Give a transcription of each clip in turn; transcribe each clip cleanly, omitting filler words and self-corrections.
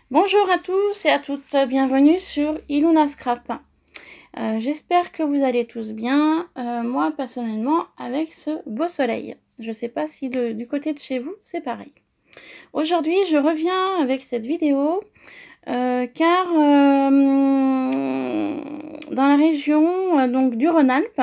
Bonjour à tous et à toutes, bienvenue sur Iluna Scrap. J'espère que vous allez tous bien, moi personnellement avec ce beau soleil. Je ne sais pas si du côté de chez vous c'est pareil. Aujourd'hui je reviens avec cette vidéo car dans la région donc du Rhône-Alpes,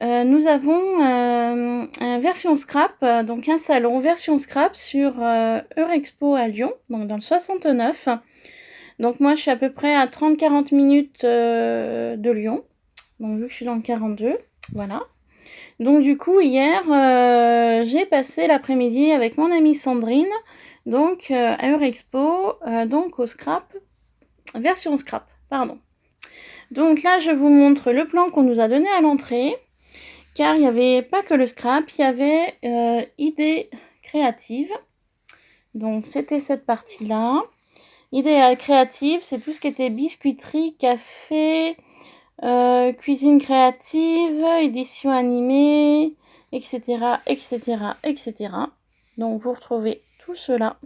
nous avons un version scrap, donc un salon version scrap sur Eurexpo à Lyon, donc dans le 69. Donc moi je suis à peu près à 30-40 minutes de Lyon. Donc vu que je suis dans le 42, voilà. Donc du coup hier j'ai passé l'après-midi avec mon amie Sandrine, donc à Eurexpo, donc au scrap, version scrap, pardon. Donc là je vous montre le plan qu'on nous a donné à l'entrée, car il n'y avait pas que le scrap, il y avait idées créatives. Donc c'était cette partie-là. Idées créatives, c'est tout ce qui était biscuiterie, café, cuisine créative, édition animée, etc., etc., etc. Donc vous retrouvez tout cela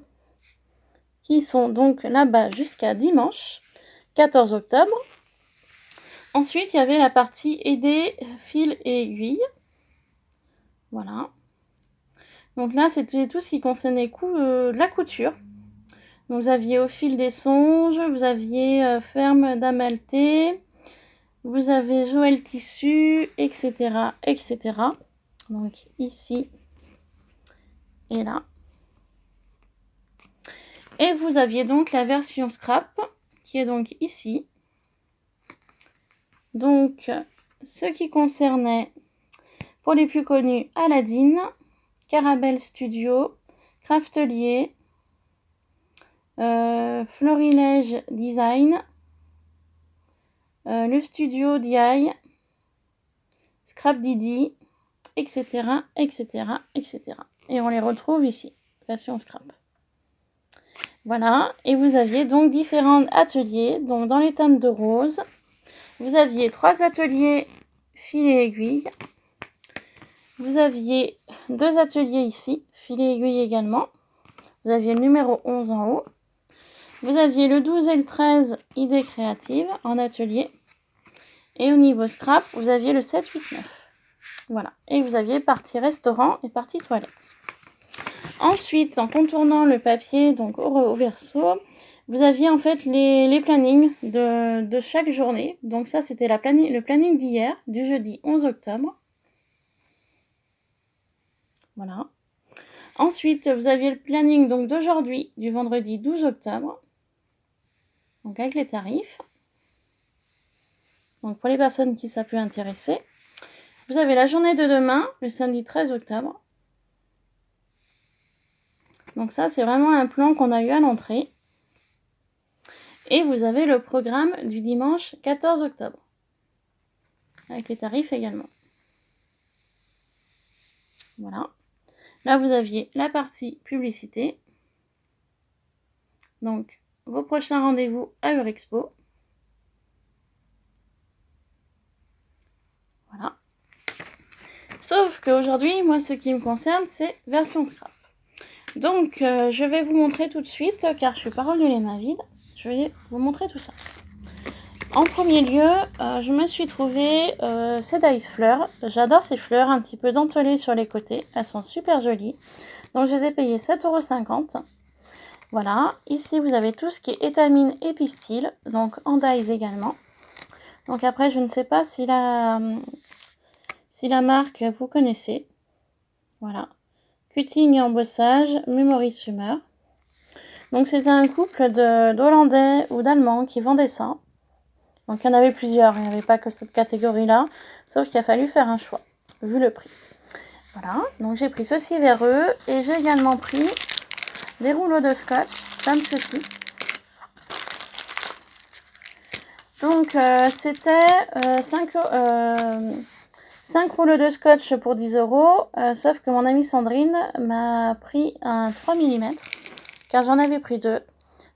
qui sont donc là-bas jusqu'à dimanche 14 octobre. Ensuite, il y avait la partie aider, fil et aiguille. Voilà. Donc là, c'était tout ce qui concernait la couture. Donc, vous aviez au fil des songes, vous aviez ferme d'Amalté, vous avez Joël Tissu, etc., etc. Donc ici et là. Et vous aviez donc la version scrap qui est donc ici. Donc ce qui concernait, pour les plus connus, Aladdin, Carabel Studio, Craftelier, Florilège Design, le studio DI, Scrap Didi, etc., etc., etc. Et on les retrouve ici, version scrap. Voilà, et vous aviez donc différents ateliers. Donc dans les teintes de rose, vous aviez 3 ateliers fil et aiguille. Vous aviez 2 ateliers ici, fil et aiguille également. Vous aviez le numéro 11 en haut. Vous aviez le 12 et le 13, idées créatives en atelier. Et au niveau scrap, vous aviez le 7, 8, 9. Voilà, et vous aviez partie restaurant et partie toilette. Ensuite, en contournant le papier donc au verso, vous aviez en fait les plannings de chaque journée. Donc ça, c'était le planning d'hier, du jeudi 11 octobre. Voilà. Ensuite, vous aviez le planning donc d'aujourd'hui, du vendredi 12 octobre. Donc avec les tarifs. Donc pour les personnes qui ça peut intéresser. Vous avez la journée de demain, le samedi 13 octobre. Donc ça, c'est vraiment un plan qu'on a eu à l'entrée. Et vous avez le programme du dimanche 14 octobre. Avec les tarifs également. Voilà. Là, vous aviez la partie publicité. Donc, vos prochains rendez-vous à Eurexpo. Voilà. Sauf qu'aujourd'hui, moi, ce qui me concerne, c'est version scrap. Donc, je vais vous montrer tout de suite, car je suis parole de les mains vides. Je vais vous montrer tout ça. En premier lieu, je me suis trouvé ces Dice fleurs. J'adore ces fleurs un petit peu dentelées sur les côtés. Elles sont super jolies. Donc, je les ai payées 7,50 €. Voilà. Ici, vous avez tout ce qui est étamine et pistil. Donc, en dies également. Donc, après, je ne sais pas si la marque vous connaissez. Voilà. Cutting et embossage, Memory Summer. Donc, c'était un couple d'Hollandais ou d'Allemands qui vendaient ça. Donc, il y en avait plusieurs. Il n'y avait pas que cette catégorie-là. Sauf qu'il a fallu faire un choix, vu le prix. Voilà. Donc, j'ai pris ceci vers eux. Et j'ai également pris des rouleaux de scotch, comme ceci. Donc, c'était 5 rouleaux de scotch pour 10 €. Sauf que mon amie Sandrine m'a pris un 3 mm. Car j'en avais pris 2.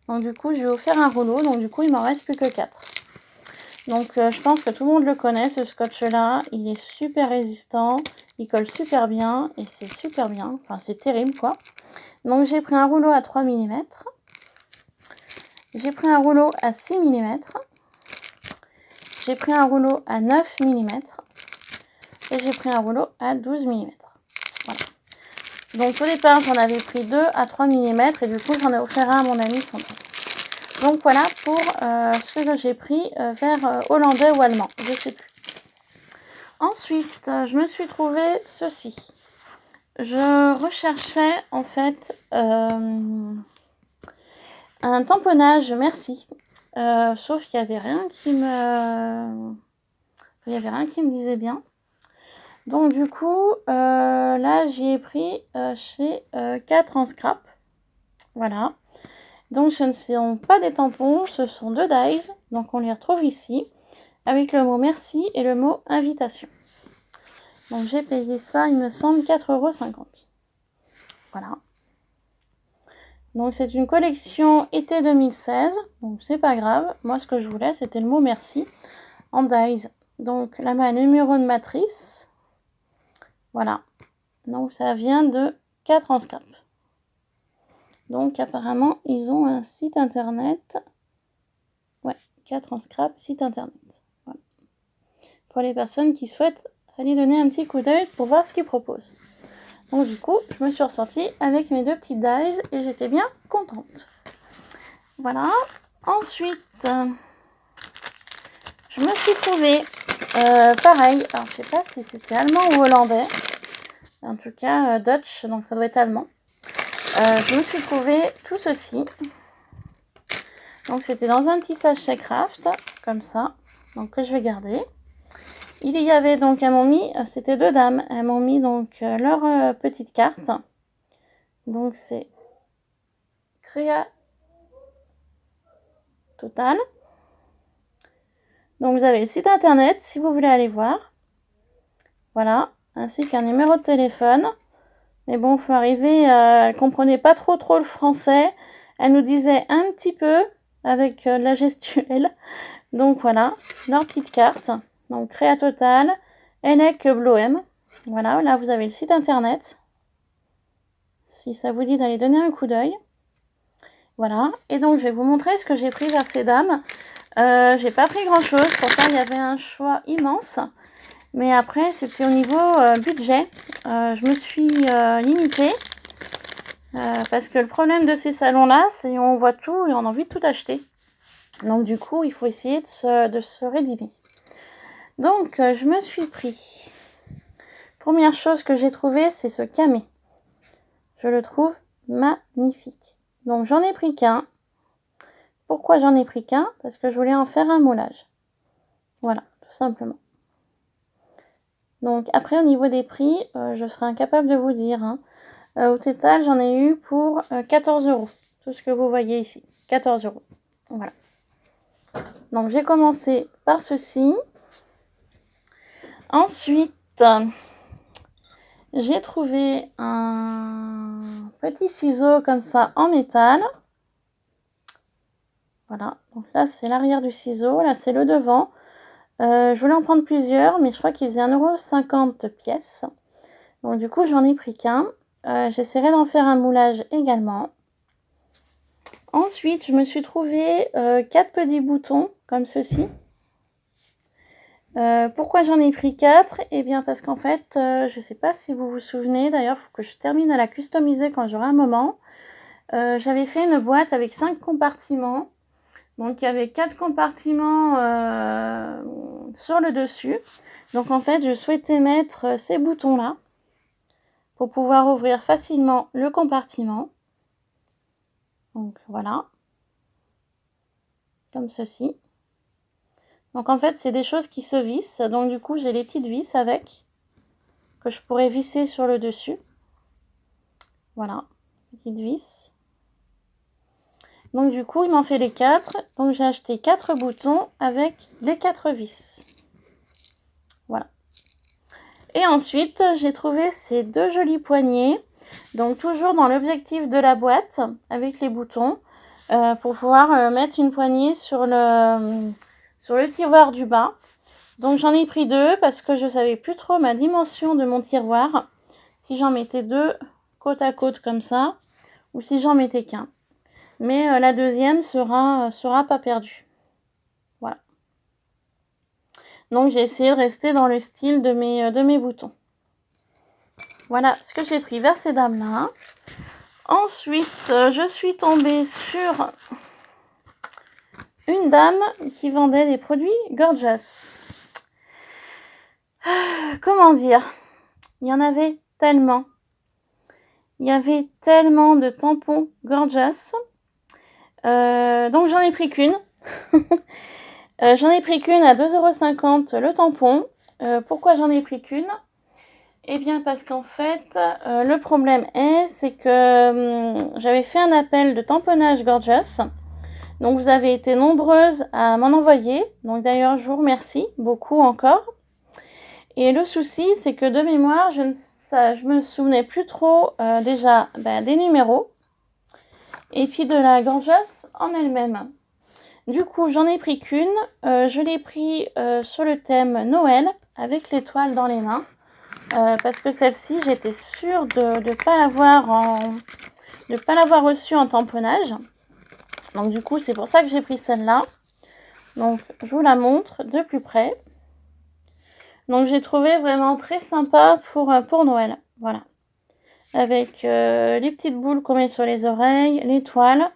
Donc, du coup, je lui ai offert un rouleau. Donc, du coup, il m'en reste plus que 4. Donc, je pense que tout le monde le connaît, ce scotch-là. Il est super résistant. Il colle super bien. Et c'est super bien. Enfin, c'est terrible, quoi. Donc, j'ai pris un rouleau à 3 mm. J'ai pris un rouleau à 6 mm. J'ai pris un rouleau à 9 mm. Et j'ai pris un rouleau à 12 mm. Voilà. Donc au départ, j'en avais pris 2 à 3 mm. Et du coup, j'en ai offert un à mon ami Sandrine. Donc voilà pour ce que j'ai pris vers hollandais ou allemand. Je ne sais plus. Ensuite, je me suis trouvé ceci. Je recherchais en fait un tamponnage Merci. Sauf qu'il n'y avait rien qui me... Il n'y avait rien qui me disait bien. Donc du coup, là j'y ai pris chez 4 en scrap. Voilà. Donc ce ne sont pas des tampons, ce sont 2 dies. Donc on les retrouve ici. Avec le mot merci et le mot invitation. Donc j'ai payé ça, il me semble, 4,50 €. Voilà. Donc c'est une collection été 2016. Donc c'est pas grave. Moi ce que je voulais c'était le mot merci en dies. Donc là ma numéro de matrice. Voilà. Donc ça vient de 4 en scrap. Donc apparemment ils ont un site internet. Ouais, 4 en scrap, site internet. Voilà. Pour les personnes qui souhaitent aller donner un petit coup d'œil pour voir ce qu'ils proposent. Donc du coup, je me suis ressortie avec mes 2 petites dies et j'étais bien contente. Voilà. Ensuite, je me suis trouvée pareil. Alors je sais pas si c'était allemand ou hollandais. En tout cas, Dutch, donc ça doit être allemand. Je me suis trouvé tout ceci. Donc c'était dans un petit sachet craft, comme ça, donc que je vais garder. Il y avait donc, elles m'ont mis, c'était 2 dames, elles m'ont mis donc leur petite carte. Donc c'est Créa Total. Donc vous avez le site internet si vous voulez aller voir. Voilà, ainsi qu'un numéro de téléphone. Mais bon, il faut arriver, elle comprenait pas trop le français. Elle nous disait un petit peu avec la gestuelle. Donc voilà, leur petite carte. Donc Créa Total, Enek Bloem. Voilà, là vous avez le site internet. Si ça vous dit d'aller donner un coup d'œil. Voilà, et donc je vais vous montrer ce que j'ai pris vers ces dames. J'ai pas pris grand chose, pourtant il y avait un choix immense. Mais après c'était au niveau budget. Je me suis limitée. Parce que le problème de ces salons-là, c'est qu'on voit tout et on a envie de tout acheter. Donc du coup, il faut essayer de se rédimer. Donc, je me suis pris. Première chose que j'ai trouvée, c'est ce camé. Je le trouve magnifique. Donc, j'en ai pris qu'un. Pourquoi j'en ai pris qu'un? Parce que je voulais en faire un moulage. Voilà, tout simplement. Donc, après, au niveau des prix, je serai incapable de vous dire. Hein. Au total, j'en ai eu pour 14 €. Tout ce que vous voyez ici. 14 €. Voilà. Donc, j'ai commencé par ceci. Ensuite, j'ai trouvé un petit ciseau comme ça en métal. Voilà, donc là c'est l'arrière du ciseau, là c'est le devant. Je voulais en prendre plusieurs, mais je crois qu'il faisait 1,50 € pièce. Donc du coup j'en ai pris qu'un. J'essaierai d'en faire un moulage également. Ensuite je me suis trouvé 4 petits boutons comme ceci. Pourquoi j'en ai pris 4? Eh bien parce qu'en fait, je ne sais pas si vous vous souvenez, d'ailleurs il faut que je termine à la customiser quand j'aurai un moment. J'avais fait une boîte avec 5 compartiments. Donc il y avait 4 compartiments sur le dessus. Donc en fait je souhaitais mettre ces boutons là pour pouvoir ouvrir facilement le compartiment. Donc voilà. Comme ceci. Donc en fait c'est des choses qui se vissent. Donc du coup j'ai les petites vis avec. Que je pourrais visser sur le dessus. Voilà. Petites vis. Donc du coup il m'en fait les 4. Donc j'ai acheté 4 boutons avec les 4 vis. Voilà. Et ensuite j'ai trouvé ces 2 jolis poignets. Donc toujours dans l'objectif de la boîte avec les boutons. Pour pouvoir mettre une poignée sur le tiroir du bas. Donc j'en ai pris 2 parce que je savais plus trop ma dimension de mon tiroir. Si j'en mettais 2 côte à côte comme ça ou si j'en mettais qu'un. Mais la deuxième sera pas perdue. Voilà. Donc j'ai essayé de rester dans le style de mes boutons. Voilà ce que j'ai pris vers ces dames-là. Ensuite, je suis tombée sur une dame qui vendait des produits Gorgeous. Comment dire? Il y en avait tellement. Il y avait tellement de tampons Gorgeous. Donc j'en ai pris qu'une. J'en ai pris qu'une à 2,50 € le tampon. Pourquoi j'en ai pris qu'une? Eh bien parce qu'en fait, le problème c'est que j'avais fait un appel de tamponnage Gorgeous. Donc vous avez été nombreuses à m'en envoyer. Donc d'ailleurs, je vous remercie beaucoup encore. Et le souci, c'est que de mémoire, je me souvenais plus trop déjà des numéros. Et puis de la Gorgeous en elle-même. Du coup, j'en ai pris qu'une. Je l'ai pris sur le thème Noël, avec l'étoile dans les mains. Parce que celle-ci, j'étais sûre de ne pas l'avoir reçue en tamponnage. Donc du coup, c'est pour ça que j'ai pris celle-là. Donc, je vous la montre de plus près. Donc, j'ai trouvé vraiment très sympa pour Noël. Voilà. Avec les petites boules qu'on met sur les oreilles, l'étoile.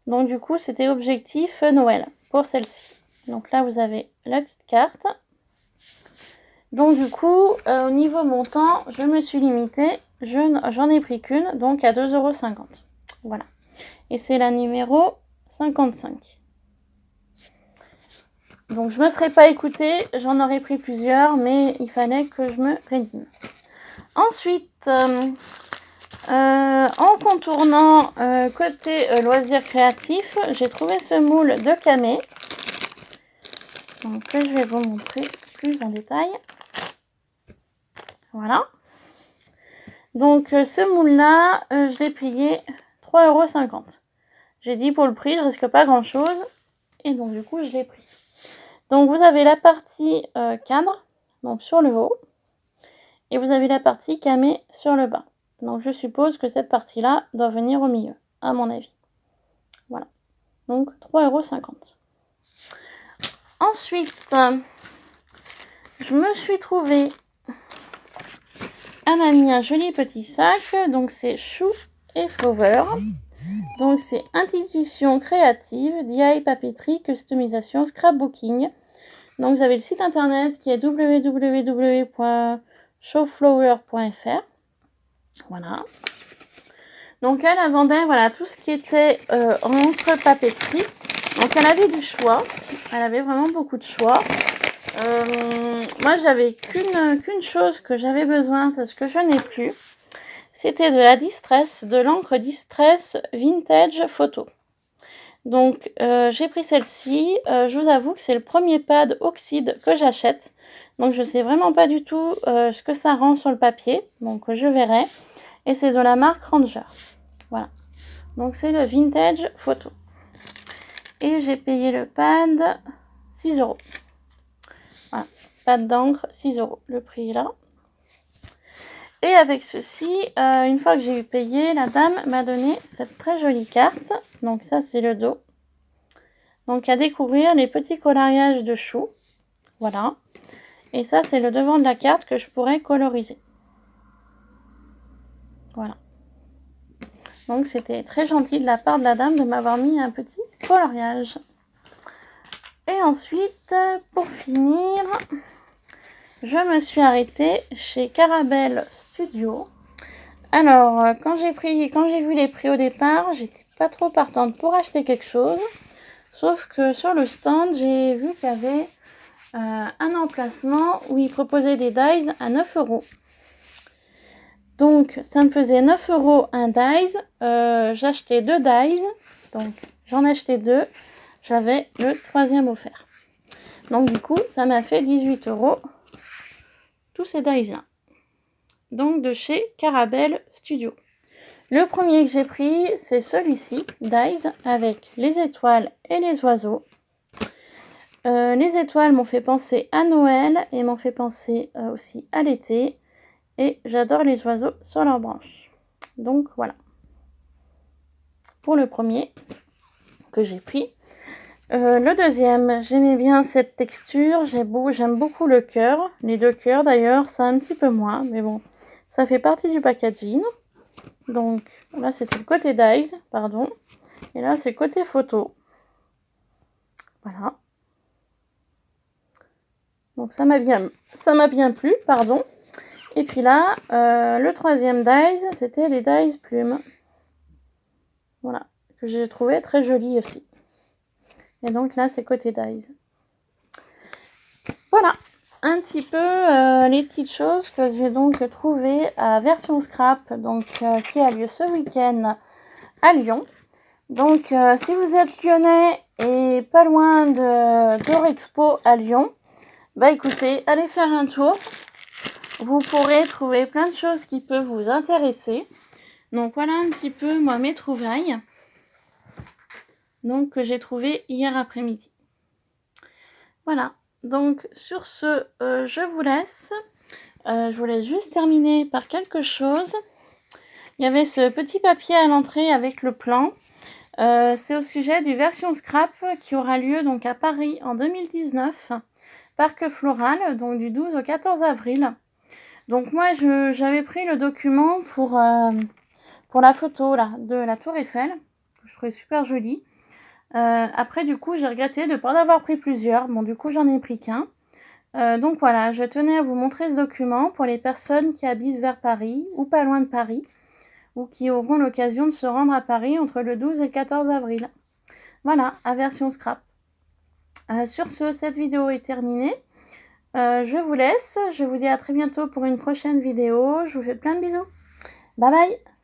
Donc, du coup, c'était objectif Noël pour celle-ci. Donc là, vous avez la petite carte. Donc, du coup, au niveau montant, je me suis limitée. J'en ai pris qu'une, donc à 2,50 €. Voilà. Et c'est la numéro 55. Donc je me serais pas écoutée, j'en aurais pris plusieurs, mais il fallait que je me rédime. Ensuite, en contournant côté loisirs créatifs, j'ai trouvé ce moule de camé. Donc que je vais vous montrer plus en détail. Voilà. Donc ce moule-là, je l'ai payé 3,50 €. J'ai dit pour le prix, je risque pas grand-chose. Et donc du coup, je l'ai pris. Donc vous avez la partie cadre, donc sur le haut, et vous avez la partie camé sur le bas. Donc je suppose que cette partie-là doit venir au milieu, à mon avis. Voilà. Donc 3,50 €. Ensuite, je me suis trouvée, elle m'a mis un joli petit sac, donc c'est Chou et Flower. Donc c'est Institution créative, DIY, papeterie, customisation, scrapbooking. Donc vous avez le site internet qui est www.showflower.fr. Voilà. Donc elle vendait voilà, tout ce qui était entre papeterie. Donc elle avait du choix. Elle avait vraiment beaucoup de choix. Moi j'avais qu'une chose que j'avais besoin parce que je n'ai plus. C'était de la Distress, de l'encre Distress Vintage Photo. Donc j'ai pris celle-ci. Je vous avoue que c'est le premier pad oxyde que j'achète. Donc je sais vraiment pas du tout ce que ça rend sur le papier. Donc je verrai. Et c'est de la marque Ranger. Voilà. Donc c'est le Vintage Photo. Et j'ai payé le pad 6 €. Voilà. Pad d'encre 6 €. Le prix est là. Et avec ceci, une fois que j'ai eu payé, la dame m'a donné cette très jolie carte. Donc ça, c'est le dos. Donc à découvrir les petits coloriages de choux. Voilà. Et ça, c'est le devant de la carte que je pourrais coloriser. Voilà. Donc c'était très gentil de la part de la dame de m'avoir mis un petit coloriage. Et ensuite, pour finir, je me suis arrêtée chez Carabelle Studio. Alors, quand j'ai vu les prix au départ, j'étais pas trop partante pour acheter quelque chose. Sauf que sur le stand, j'ai vu qu'il y avait un emplacement où ils proposaient des dies à 9 €. Donc, ça me faisait 9 € un dies. J'achetais 2 dies. Donc, j'en achetais 2. J'avais le 3e offert. Donc, du coup, ça m'a fait 18 € tous ces dies-là. Donc, de chez Carabelle Studio. Le premier que j'ai pris, c'est celui-ci, Dies, avec les étoiles et les oiseaux. Les étoiles m'ont fait penser à Noël et m'ont fait penser aussi à l'été. Et j'adore les oiseaux sur leurs branches. Donc voilà. pour le premier que j'ai pris. Le deuxième, j'aimais bien cette texture, j'aime beaucoup le cœur. Les deux cœurs d'ailleurs, ça un petit peu moins, mais bon, ça fait partie du packaging. Donc là c'était le côté dies, pardon, et là c'est le côté photo. Voilà. Donc ça m'a bien plu, pardon. Et puis là, le troisième dies, c'était les dies plumes. Voilà, que j'ai trouvé très joli aussi. Et donc là, c'est côté dies. Voilà, un petit peu les petites choses que j'ai donc trouvées à Version Scrap, donc qui a lieu ce week-end à Lyon. Donc si vous êtes lyonnais et pas loin d'Eurexpo à Lyon, bah écoutez, allez faire un tour. Vous pourrez trouver plein de choses qui peuvent vous intéresser. Donc voilà un petit peu moi mes trouvailles. Donc que j'ai trouvé hier après-midi. Voilà. Donc sur ce, je vous laisse. Je vous laisse juste terminer par quelque chose. Il y avait ce petit papier à l'entrée avec le plan. C'est au sujet du Version Scrap qui aura lieu donc à Paris en 2019. Parc Floral, donc du 12 au 14 avril. Donc moi, j'avais pris le document pour la photo là, de la Tour Eiffel. Que je trouvais super jolie. Après, du coup, j'ai regretté de ne pas en avoir pris plusieurs. Bon, du coup, j'en ai pris qu'un. Donc voilà, je tenais à vous montrer ce document pour les personnes qui habitent vers Paris ou pas loin de Paris ou qui auront l'occasion de se rendre à Paris entre le 12 et le 14 avril. Voilà, à Version Scrap. Sur ce, cette vidéo est terminée. Je vous laisse. Je vous dis à très bientôt pour une prochaine vidéo. Je vous fais plein de bisous. Bye bye!